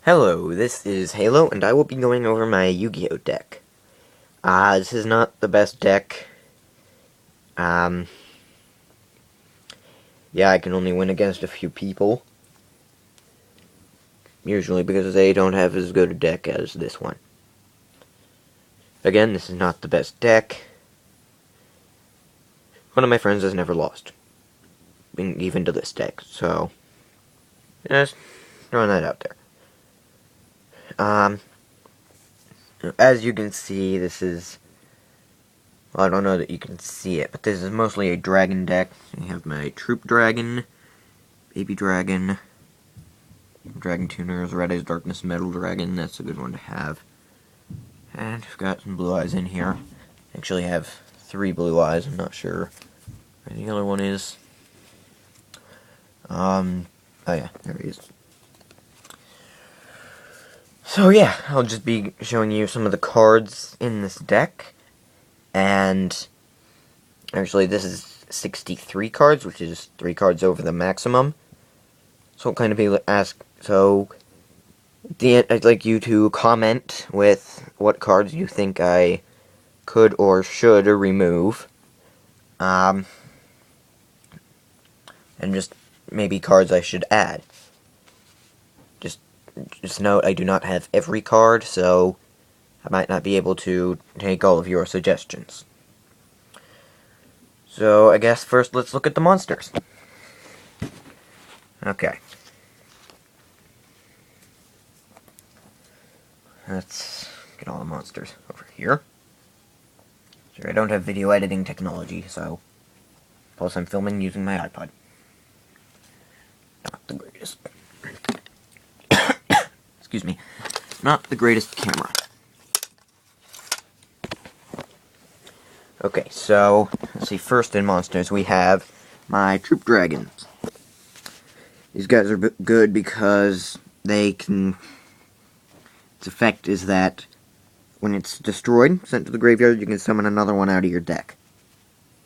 Hello, this is Halo, and I will be going over my Yu-Gi-Oh deck. This is not the best deck. Yeah, I can only win against a few people. Usually because they don't have as good a deck as this one. Again, this is not the best deck. One of my friends has never lost. Even to this deck, so just throwing that out there. As you can see, this is... Well, I don't know that you can see it, but this is mostly a dragon deck. I have my Troop Dragon, Baby Dragon, Dragon Tuners, Red Eyes Darkness Metal Dragon. That's a good one to have. And I've got some blue eyes in here. Actually, I have 3 blue eyes. I'm not sure where the other one is. Oh yeah, there he is. So yeah, I'll just be showing you some of the cards in this deck. And actually, this is 63 cards, which is 3 cards over the maximum. So I'll kind of be asked. So at the end, I'd like you to comment with what cards you think I could or should remove. And just maybe cards I should add. Just note, I do not have every card, so I might not be able to take all of your suggestions. So I guess first let's look at the monsters. Okay. Let's get all the monsters over here. Sure, I don't have video editing technology, so plus I'm filming using my iPod. Not the greatest. Excuse me. Not the greatest camera. Okay, so let's see. First in monsters, we have my Troop Dragons. These guys are good because they can... Its effect is that when it's destroyed, sent to the graveyard, you can summon another one out of your deck.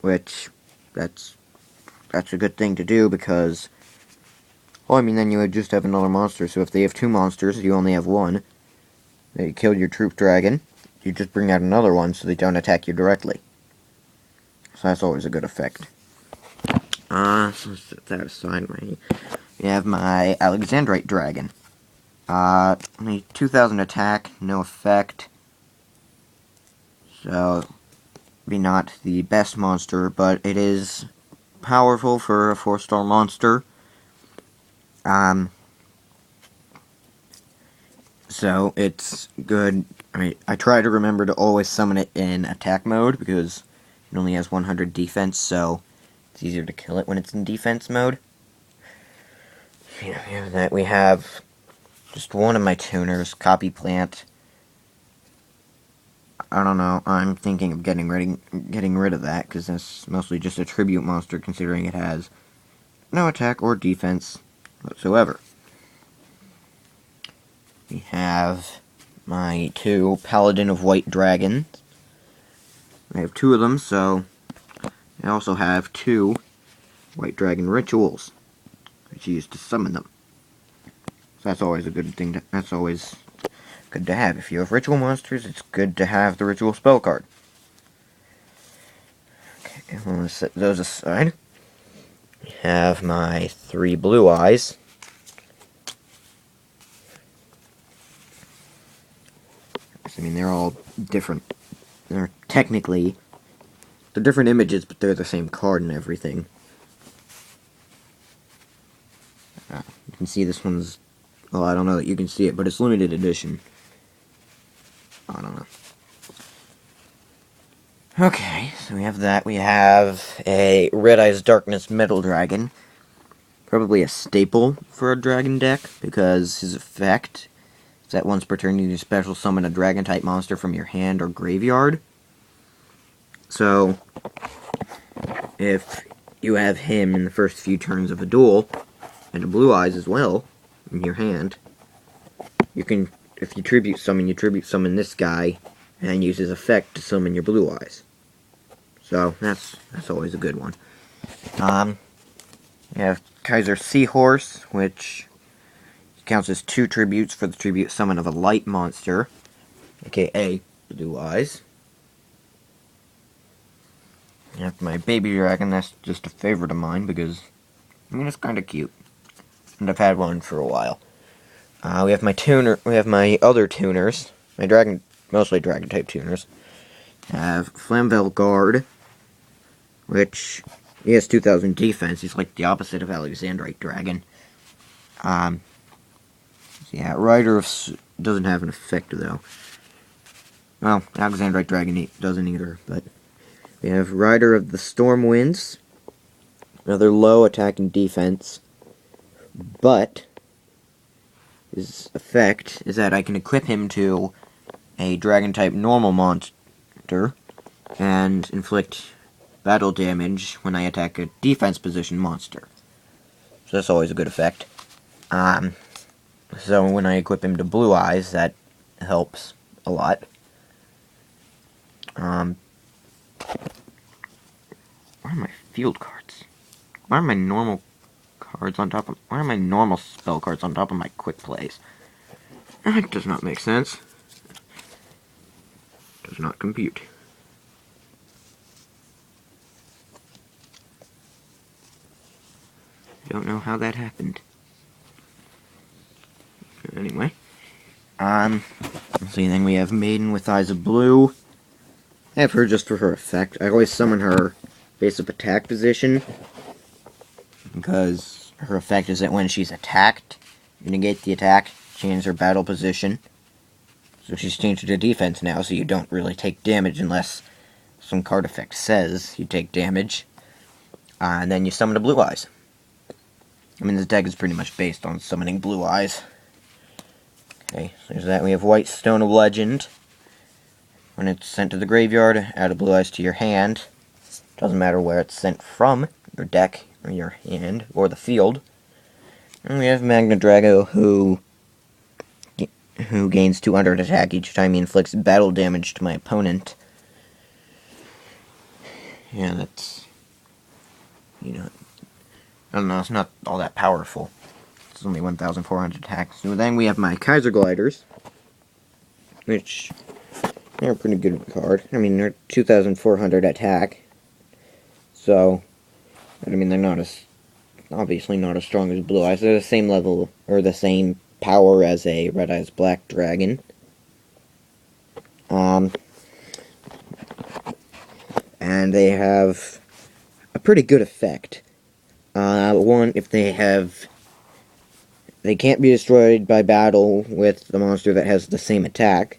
Which, that's a good thing to do because... Well, I mean, then you would just have another monster. So if they have 2 monsters, you only have 1. They killed your Troop Dragon. You just bring out another one so they don't attack you directly. So that's always a good effect. So let's set that aside. We have my Alexandrite Dragon. Only 2,000 attack, no effect. So, be not the best monster, but it is powerful for a 4-star monster. So it's good. I mean, I try to remember to always summon it in attack mode because it only has 100 defense, so it's easier to kill it when it's in defense mode. Yeah, we have just one of my tuners, Copy Plant. I don't know, I'm thinking of getting rid of that, because that's mostly just a tribute monster, considering it has no attack or defense whatsoever. We have my 2 Paladin of White Dragons. I have 2 of them, so I also have 2 White Dragon Rituals, which you use to summon them. So that's always a good thing that's always good to have. If you have ritual monsters, it's good to have the ritual spell card. Okay, I'm going to set those aside. We have my 3 blue eyes. I mean, they're all different. They're different images, but they're the same card and everything. You can see this one's... Well, I don't know that you can see it, but it's limited edition. I don't know. Okay, so we have that. We have a Red Eyes Darkness Metal Dragon. Probably a staple for a dragon deck, because his effect is that once per turn you can special summon a dragon-type monster from your hand or graveyard. So, if you have him in the first few turns of a duel, and a Blue Eyes as well, in your hand, you can, if you tribute summon this guy, and use his effect to summon your Blue Eyes. So, that's always a good one. We have Kaiser Seahorse, which counts as 2 tributes for the tribute summon of a light monster, aka Blue Eyes. I have my baby dragon, that's just a favorite of mine because, I mean, it's kind of cute. And I've had one for a while. We have my other tuners, mostly dragon type tuners. Have Flamvel Guard, which he has 2000 defense. He's like the opposite of Alexandrite Dragon. Yeah, Rider of doesn't have an effect though. Well, Alexandrite Dragon doesn't either, but we have Rider of the Storm Winds, another low attack and defense, but his effect is that I can equip him to a dragon type normal monster and inflict battle damage when I attack a defense position monster. So that's always a good effect. So when I equip him to Blue Eyes, that helps a lot. Where are my field cards? Why are my normal cards on top of... Why are my normal spell cards on top of my quick plays? That does not make sense. Does not compute. Don't know how that happened. Anyway. Let's see, then we have Maiden with Eyes of Blue. I have her just for her effect. I always summon her basic attack position, because her effect is that when she's attacked, you negate the attack, change her battle position. So she's changed to defense now, so you don't really take damage unless some card effect says you take damage. And then you summon a Blue Eyes. I mean, this deck is pretty much based on summoning Blue Eyes. Okay, so there's that. We have White Stone of Legend. When it's sent to the graveyard, add a Blue Eyes to your hand. Doesn't matter where it's sent from, your deck, or your hand, or the field. And we have Magna Drago, who gains 200 attack each time he inflicts battle damage to my opponent. Yeah, that's... You know... I don't know, it's not all that powerful. It's only 1,400 attack. So then we have my Kaiser Gliders, which... They're a pretty good card. I mean, they're 2,400 attack. So, I mean, they're not as... Obviously not as strong as Blue Eyes. They're the same level, or the same power as a Red Eyes Black Dragon. And they have a pretty good effect. One, if they can't be destroyed by battle with the monster that has the same attack.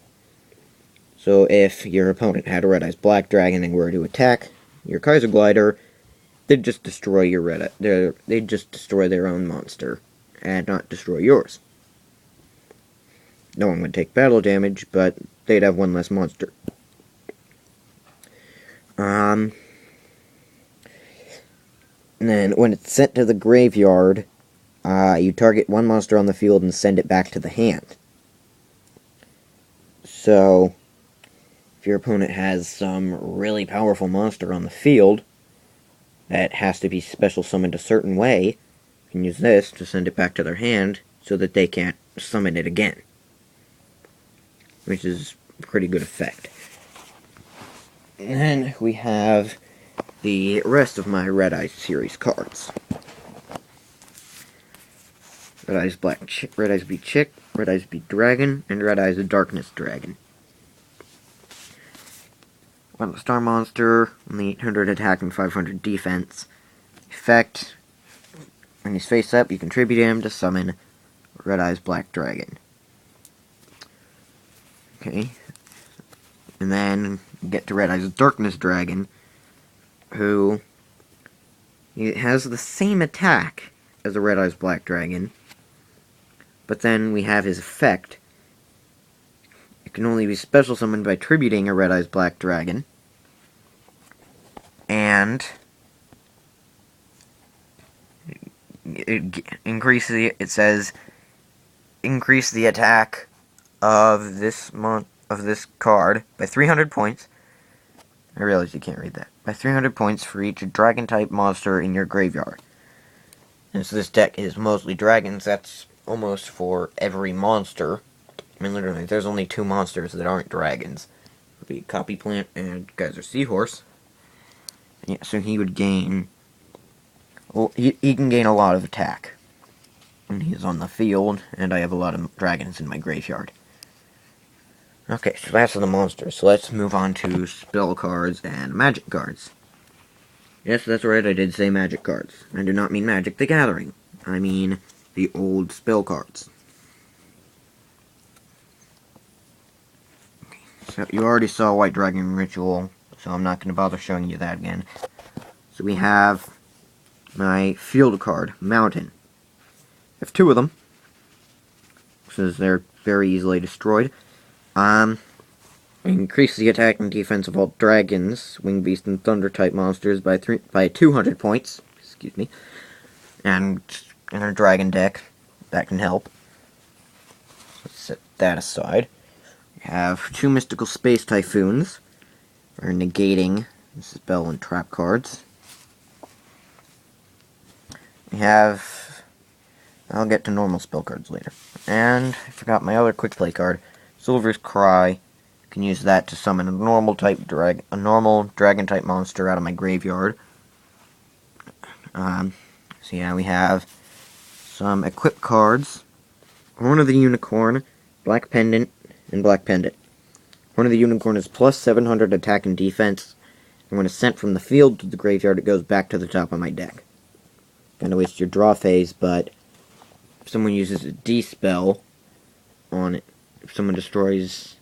So if your opponent had a Red Eyes Black Dragon and were to attack your Kaiser Glider, they'd just destroy your they'd just destroy their own monster and not destroy yours. No one would take battle damage, but they'd have one less monster. And then when it's sent to the graveyard, you target one monster on the field and send it back to the hand. So if your opponent has some really powerful monster on the field that has to be special summoned a certain way, you can use this to send it back to their hand so that they can't summon it again. Which is a pretty good effect. And then we have the rest of my Red Eyes series cards. Red Eyes Black, Red Eyes Be Chick, Red Eyes Be Dragon, and Red Eyes Darkness Dragon. One Star Monster, only 800 attack and 500 defense. Effect, when he's face up, you contribute him to summon Red Eyes Black Dragon. Okay. And then get to Red Eyes Darkness Dragon, who he has the same attack as a Red Eyes Black Dragon, but then we have his effect. It can only be special summoned by tributing a Red Eyes Black Dragon, and it says increase the attack of this card by 300 points. I realize you can't read that. By 300 points for each Dragon-type monster in your graveyard. And so this deck is mostly dragons, that's almost for every monster. I mean, literally, there's only 2 monsters that aren't dragons. It would be Copy Plant and Geyser Seahorse. Yeah, so he would gain... Well, he can gain a lot of attack. And he's on the field, and I have a lot of dragons in my graveyard. Okay, so that's the monsters. So let's move on to spell cards and magic cards. Yes, that's right, I did say magic cards. I do not mean Magic the Gathering. I mean the old spell cards. Okay, so you already saw White Dragon Ritual, so I'm not going to bother showing you that again. So we have my field card, Mountain. I have 2 of them, since they're very easily destroyed. Increase the attack and defense of all dragons, wing beast, and thunder type monsters by 200 points. Excuse me. And in our dragon deck, that can help. Let's set that aside. We have 2 mystical space typhoons for negating spell and trap cards. We have... I'll get to normal spell cards later. And I forgot my other quick play card, Silver's Cry. Can use that to summon a normal dragon type monster out of my graveyard. So yeah, we have some equip cards. Horn of the Unicorn, Black Pendant, and Black Pendant. Horn of the Unicorn is plus 700 attack and defense, and when it's sent from the field to the graveyard, it goes back to the top of my deck. Kinda waste your draw phase, but if someone uses a D spell on it, if someone destroys